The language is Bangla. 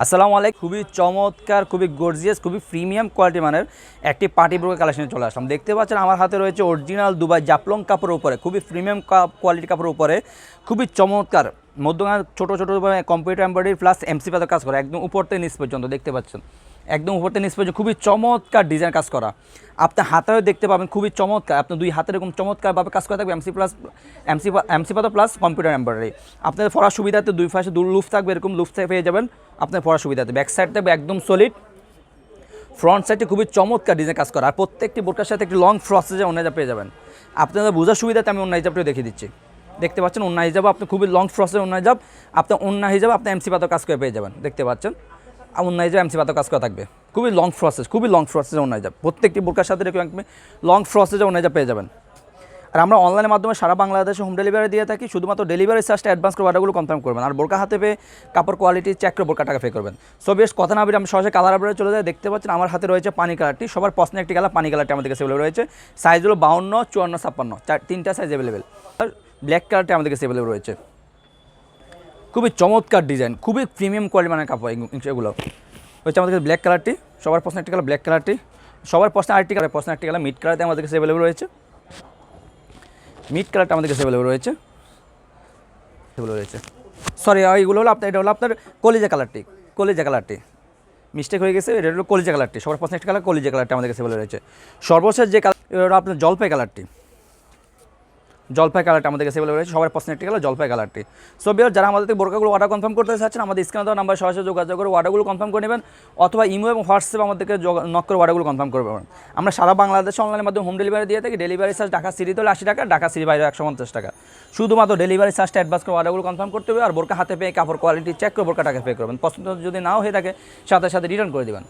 আসসালামু আলাইকুম। খুবই চমৎকার, খুবই গর্জিয়াস, খুবই প্রিমিয়াম কোয়ালিটি মানের একটি পার্টি ব্রোকের কালেকশনে চলে আসলাম। দেখতে পাচ্ছেন আমার হাতে রয়েছে অরিজিনাল দুবাই জাফলং কাপড়ের উপরে, খুবই প্রিমিয়াম কোয়ালিটি কাপড়ের উপরে খুবই চমৎকার মধ্যখানে ছোটো ছোটো কম্পিউটার এমব্রয়ডারি প্লাস এমসি পাতা কাজ করা, একদম উপর থেকে নিচ পর্যন্ত দেখতে পাচ্ছেন, একদম উপর থেকে নিচ পর্যন্ত খুবই চমৎকার ডিজাইন কাজ করা। আপনার হাতেও দেখতে পাবেন খুবই চমৎকার, আপনার দুই হাতের এরকম চমৎকারভাবে কাজ করা থাকবে এমসি পাতা প্লাস কম্পিউটার এমব্রয়ডারি। আপনাদের পড়ার সুবিধাতে দুই পাশে লুফ থাকবে, এরকম লুফ পেয়ে যাবেন আপনার পড়ার সুবিধাতে। ব্যাক সাইড থাকবে একদম সলিড, ফ্রন্ট সাইডে খুবই চমৎকার ডিজাইন কাজ করা, আর প্রত্যেকটি বোরকার সাথে একটি লং ফ্রসেজে অন্য হিজাব পেয়ে যাবেন। আপনাদের বোঝার সুবিধাতে আমি অন্য হিজাবটিও দেখিয়ে দিচ্ছি। দেখতে পাচ্ছেন অন্য হিজাব, আপনি খুবই লং ফ্রসেজের অন্য হিজাব, আপনার অন্য হিজাব আপনি এমসি পাতা কাজ করে পেয়ে যাবেন। দেখতে পাচ্ছেন অন্য হিজাব এমসি পাতা কাজ করা থাকবে, খুবই লং ফ্রসেজে অন্য হিজাব, প্রত্যেকটি বোরকার সাথে এরকম লং ফ্রসেজে অন্য হিজাব পেয়ে যাবেন। আর আমরা অনলাইনের মাধ্যমে সারা বাংলাদেশে হোম ডেলিভারি দিয়ে থাকি। শুধুমাত্র ডেলিভারি চার্জটা অ্যাডভান্স করে অর্ডারগুলো কনফার্ম করবেন, আর বোরকা হাতে পেয়ে কাপড় কোয়ালিটি চেক করে বোরকা টাকা পে করবেন। সো বেশ কথা না বেরিয়ে আমি সহজে কালার আপডেটে চলে যাই। দেখতে পাচ্ছেন আমার হাতে রয়েছে পানি কালারটি, সবার পছন্দের একটি কালার পানি কালারটি আমাদের কাছে অ্যাভেলেবল রয়েছে। সাইজ হলো 52, 54, 56, তিনটা সাইজ অ্যাভেলেবেল। আর ব্ল্যাক কালারটি আমাদের কাছে অ্যাভেলেবল রয়েছে, খুবই চমৎকার ডিজাইন, খুবই প্রিমিয়াম কোয়ালিটি মানের কাপড় এগুলো হচ্ছে আমাদের কাছে। ব্ল্যাক কালারটি সবার পছন্দের একটি কালার, ব্ল্যাক কালারটি সবার পছন্দের আরেকটি কালার, পছন্দের একটি কালার মিড কালারটি আমাদের কাছে অ্যাভেলেবল রয়েছে। মিড কালারটা আমাদের কাছে অ্যাভেলেবল রয়েছে। সরি, এইগুলো হলো আপনার, এটা হলো আপনার কলিজা কালারটি মিস্টেক হয়ে গেছে, এটা হলো কলিজা কালারটি, সবার পছন্দের একটি কালার কলিজা কালারটি আমাদের কাছে অ্যাভেলেবল রয়েছে। সর্বশেষ যে কালার এটা হলো আপনার জলপাই কালারটা আমাদের কাছে অ্যাভেলেবল রয়েছে, সবার পছন্দের একটি কালার জলপাই কালারটি। সো বিয়ার যারা আমাদের থেকে বোরকাগুলো অর্ডার কনফার্ম করতে চাচ্ছেন, আমাদের স্ক্রিনে দেওয়া নাম্বার সরাসরি যোগাযোগ করে অর্ডারগুলো কনফার্ম করে নেবেন, অথবা ইমো এবং হোয়াটসঅ্যাপে আমাদেরকে নক করে অর্ডারগুলো কনফার্ম করবেন। আমরা সারা বাংলাদেশে অনলাইনের মাধ্যমে হোম ডেলিভারি দিয়ে থাকি। ডেলিভারি চার্জ ঢাকা সিটিতে হলে 80 টাকা, ঢাকা সিটি বাইরে 150 টাকা। শুধুমাত্র ডেলিভারি চার্জটা অ্যাডভান্স করে অর্ডারগুলো কনফার্ম করতে হবে, আর বোরকা হাতে পেয়ে কাপড় কোয়ালিটি চেক করে বোরকা টাকা পে করবেন। পছন্দ যদি নাও হয়ে থাকে সাথে সাথে রিটার্ন করে দেবেন।